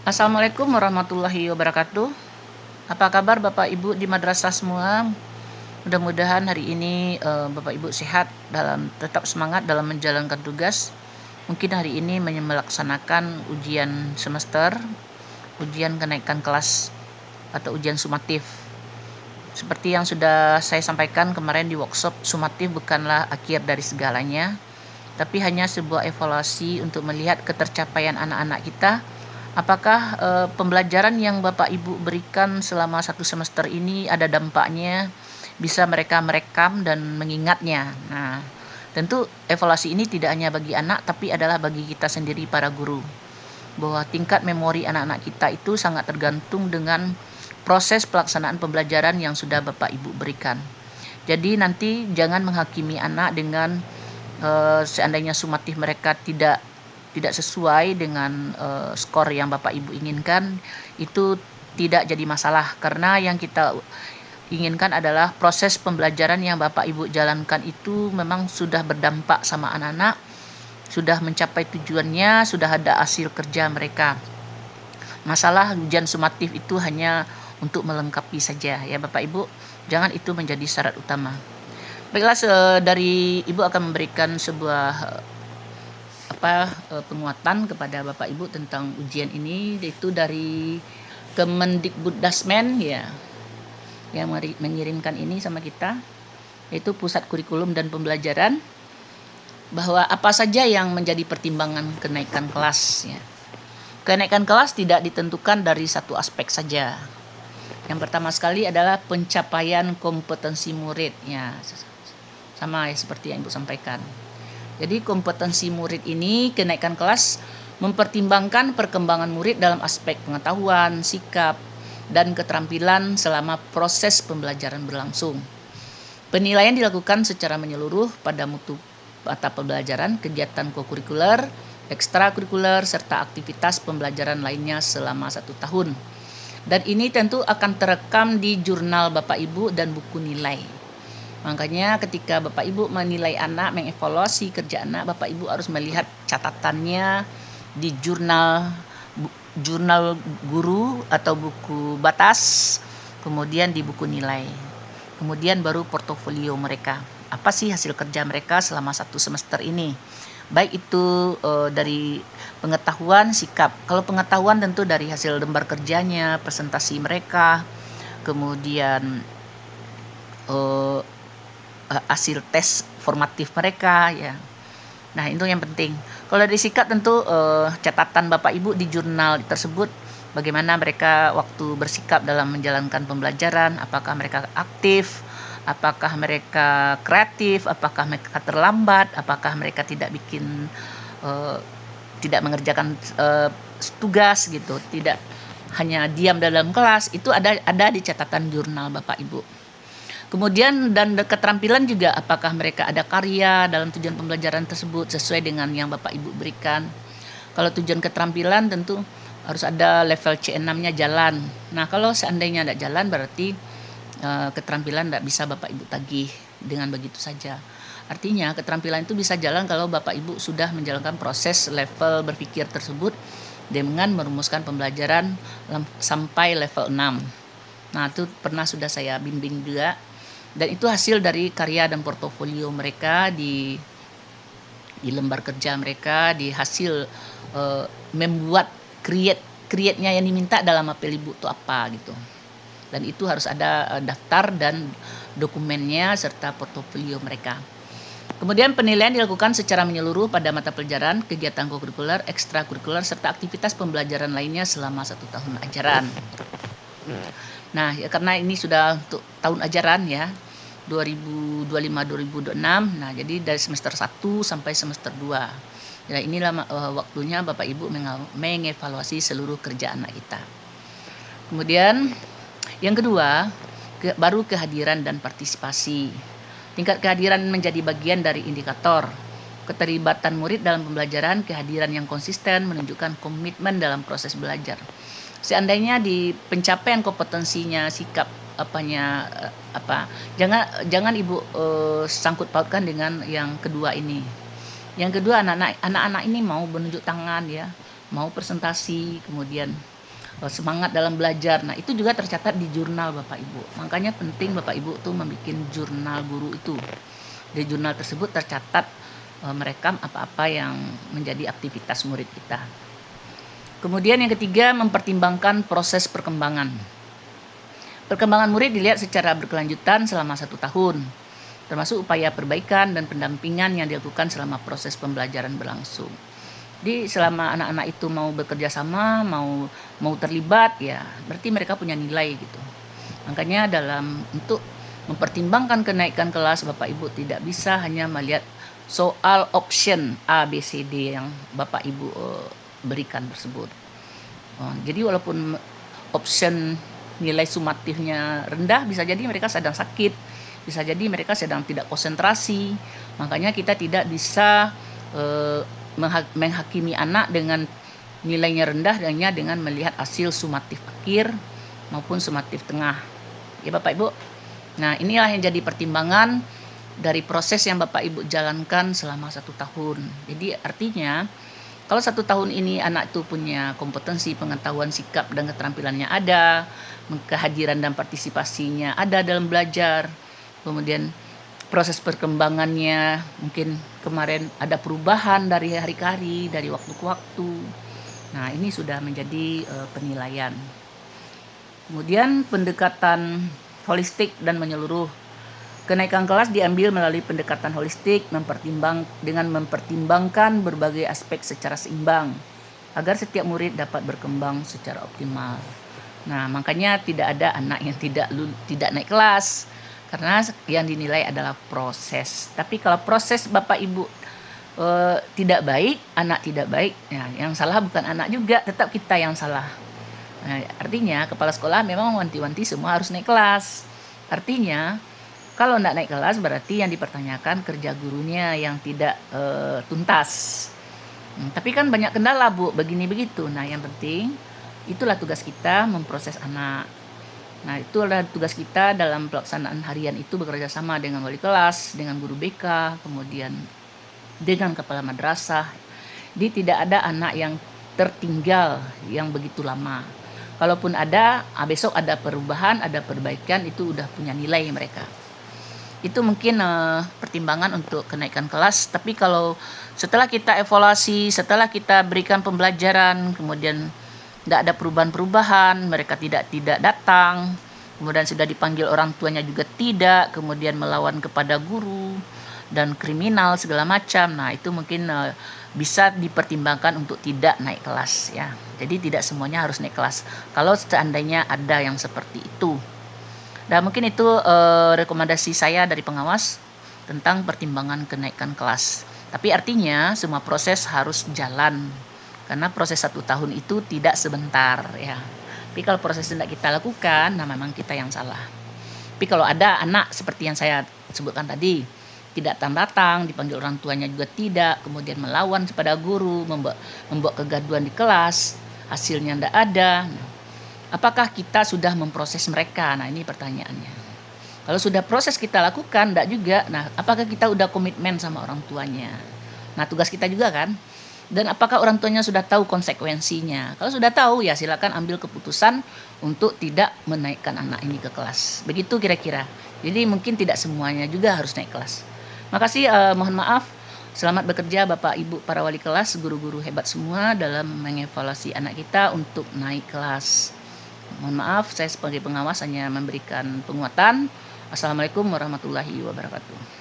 Assalamualaikum warahmatullahi wabarakatuh. Apa kabar Bapak Ibu di madrasah semua? Mudah-mudahan hari ini Bapak Ibu sehat, tetap semangat dalam menjalankan tugas. Mungkin hari ini melaksanakan ujian semester, ujian kenaikan kelas atau ujian sumatif. Seperti yang sudah saya sampaikan kemarin di workshop, sumatif bukanlah akhir dari segalanya, tapi hanya sebuah evaluasi untuk melihat ketercapaian anak-anak kita. Apakah pembelajaran yang Bapak Ibu berikan selama satu semester ini ada dampaknya, bisa mereka merekam dan mengingatnya. Nah, tentu evaluasi ini tidak hanya bagi anak, tapi adalah bagi kita sendiri para guru. Bahwa tingkat memori anak-anak kita itu sangat tergantung dengan proses pelaksanaan pembelajaran yang sudah Bapak Ibu berikan. Jadi nanti jangan menghakimi anak dengan seandainya sumatif mereka tidak sesuai dengan skor yang Bapak Ibu inginkan, itu tidak jadi masalah, karena yang kita inginkan adalah proses pembelajaran yang Bapak Ibu jalankan itu memang sudah berdampak sama anak-anak, sudah mencapai tujuannya, sudah ada hasil kerja mereka. Masalah ujian sumatif itu hanya untuk melengkapi saja ya Bapak Ibu, jangan itu menjadi syarat utama. Baiklah, dari Ibu akan memberikan sebuah penguatan kepada Bapak Ibu tentang ujian ini, yaitu dari Kemendikbuddasmen ya, yang mengirimkan ini sama kita, yaitu Pusat Kurikulum dan Pembelajaran, bahwa apa saja yang menjadi pertimbangan kenaikan kelas ya. Kenaikan kelas tidak ditentukan dari satu aspek saja. Yang pertama sekali adalah pencapaian kompetensi murid ya, sama ya seperti yang Ibu sampaikan. Jadi kompetensi murid ini kenaikan kelas mempertimbangkan perkembangan murid dalam aspek pengetahuan, sikap, dan keterampilan selama proses pembelajaran berlangsung. Penilaian dilakukan secara menyeluruh pada mutu mata pembelajaran, kegiatan kokurikuler, ekstrakurikuler, serta aktivitas pembelajaran lainnya selama 1 tahun. Dan ini tentu akan terekam di jurnal Bapak Ibu dan buku nilai. Makanya ketika Bapak Ibu menilai anak, mengevaluasi kerja anak, Bapak Ibu harus melihat catatannya di jurnal guru atau buku batas, kemudian di buku nilai. Kemudian baru portofolio mereka. Apa sih hasil kerja mereka selama 1 semester ini? Baik itu dari pengetahuan, sikap. Kalau pengetahuan tentu dari hasil lembar kerjanya, presentasi mereka, kemudian hasil tes formatif mereka ya. Nah, itu yang penting. Kalau dari sikap tentu catatan Bapak Ibu di jurnal tersebut, bagaimana mereka waktu bersikap dalam menjalankan pembelajaran, apakah mereka aktif, apakah mereka kreatif, apakah mereka terlambat, apakah mereka tidak mengerjakan tugas gitu, tidak hanya diam dalam kelas. Itu ada di catatan jurnal Bapak Ibu. Kemudian dan keterampilan juga, apakah mereka ada karya dalam tujuan pembelajaran tersebut sesuai dengan yang Bapak Ibu berikan. Kalau tujuan keterampilan tentu harus ada level C6-nya jalan. Nah, kalau seandainya tidak jalan berarti keterampilan tidak bisa Bapak Ibu tagih dengan begitu saja. Artinya keterampilan itu bisa jalan kalau Bapak Ibu sudah menjalankan proses level berpikir tersebut dengan merumuskan pembelajaran sampai level 6. Nah, itu pernah sudah saya bimbing juga. Dan itu hasil dari karya dan portofolio mereka di lembar kerja mereka, di hasil membuat create-nya yang diminta dalam apel Ibu itu apa gitu. Dan itu harus ada daftar dan dokumennya serta portofolio mereka. Kemudian penilaian dilakukan secara menyeluruh pada mata pelajaran, kegiatan kokurikuler, ekstrakurikuler, serta aktivitas pembelajaran lainnya selama 1 tahun ajaran. Nah, ya karena ini sudah untuk tahun ajaran ya, 2025-2026. Nah, jadi dari semester 1 sampai semester 2. Ya, inilah waktunya Bapak Ibu mengevaluasi seluruh kerja anak kita. Kemudian yang kedua, baru kehadiran dan partisipasi. Tingkat kehadiran menjadi bagian dari indikator keterlibatan murid dalam pembelajaran. Kehadiran yang konsisten menunjukkan komitmen dalam proses belajar. Seandainya di pencapaian kompetensinya, sikap jangan Ibu sangkut pautkan dengan yang kedua ini. Yang kedua, anak-anak ini mau menunjuk tangan ya, mau presentasi, kemudian semangat dalam belajar. Nah, itu juga tercatat di jurnal Bapak Ibu. Makanya penting Bapak Ibu tuh membuat jurnal guru itu. Di jurnal tersebut tercatat merekam apa-apa yang menjadi aktivitas murid kita. Kemudian yang ketiga, mempertimbangkan proses perkembangan. Perkembangan murid dilihat secara berkelanjutan selama 1 tahun, termasuk upaya perbaikan dan pendampingan yang dilakukan selama proses pembelajaran berlangsung. Jadi selama anak-anak itu mau bekerja sama, mau terlibat, ya berarti mereka punya nilai gitu. Makanya untuk mempertimbangkan kenaikan kelas, Bapak Ibu tidak bisa hanya melihat soal option A, B, C, D yang Bapak Ibu berikan tersebut. Jadi walaupun option nilai sumatifnya rendah, bisa jadi mereka sedang sakit, bisa jadi mereka sedang tidak konsentrasi. Makanya kita tidak bisa menghakimi anak dengan nilainya rendah hanya dengan melihat hasil sumatif akhir maupun sumatif tengah. Ya Bapak Ibu. Nah, inilah yang jadi pertimbangan dari proses yang Bapak Ibu jalankan selama 1 tahun. Jadi artinya kalau 1 tahun ini anak itu punya kompetensi, pengetahuan, sikap dan keterampilannya ada, kehadiran dan partisipasinya ada dalam belajar, kemudian proses perkembangannya mungkin kemarin ada perubahan dari hari ke hari, dari waktu ke waktu. Nah, ini sudah menjadi penilaian. Kemudian pendekatan holistik dan menyeluruh. Kenaikan kelas diambil melalui pendekatan holistik dengan mempertimbangkan berbagai aspek secara seimbang agar setiap murid dapat berkembang secara optimal. Nah, makanya tidak ada anak yang tidak naik kelas karena yang dinilai adalah proses. Tapi kalau proses Bapak Ibu tidak baik, anak tidak baik, ya, yang salah bukan anak juga, tetap kita yang salah. Nah, artinya kepala sekolah memang wanti-wanti semua harus naik kelas. Artinya kalau tidak naik kelas berarti yang dipertanyakan kerja gurunya yang tidak tuntas. Tapi kan banyak kendala Bu, begini begitu. Nah, yang penting itulah tugas kita memproses anak. Nah, itulah tugas kita dalam pelaksanaan harian itu bekerja sama dengan wali kelas, dengan guru BK, kemudian dengan kepala madrasah. Jadi tidak ada anak yang tertinggal yang begitu lama. Kalaupun ada, besok ada perubahan, ada perbaikan, itu udah punya nilai mereka. Itu mungkin pertimbangan untuk kenaikan kelas. Tapi kalau setelah kita evaluasi, setelah kita berikan pembelajaran, kemudian tidak ada perubahan-perubahan, mereka tidak datang, kemudian sudah dipanggil orang tuanya juga tidak, kemudian melawan kepada guru dan kriminal segala macam. Nah, itu mungkin bisa dipertimbangkan untuk tidak naik kelas ya. Jadi tidak semuanya harus naik kelas. Kalau seandainya ada yang seperti itu. Dan mungkin itu rekomendasi saya dari pengawas tentang pertimbangan kenaikan kelas. Tapi artinya semua proses harus jalan. Karena proses 1 tahun itu tidak sebentar ya. Tapi kalau proses tidak kita lakukan, nah memang kita yang salah. Tapi kalau ada anak seperti yang saya sebutkan tadi, tidak datang, dipanggil orang tuanya juga tidak, kemudian melawan kepada guru, membuat kegaduhan di kelas, hasilnya tidak ada. Nah, apakah kita sudah memproses mereka? Nah, ini pertanyaannya. Kalau sudah proses kita lakukan, tidak juga. Nah, apakah kita sudah komitmen sama orang tuanya? Nah, tugas kita juga kan. Dan apakah orang tuanya sudah tahu konsekuensinya? Kalau sudah tahu, ya silakan ambil keputusan untuk tidak menaikkan anak ini ke kelas. Begitu kira-kira. Jadi mungkin tidak semuanya juga harus naik kelas. Makasih, mohon maaf. Selamat bekerja Bapak Ibu para wali kelas, guru-guru hebat semua dalam mengevaluasi anak kita untuk naik kelas. Mohon maaf, saya sebagai pengawas hanya memberikan penguatan. Assalamualaikum warahmatullahi wabarakatuh.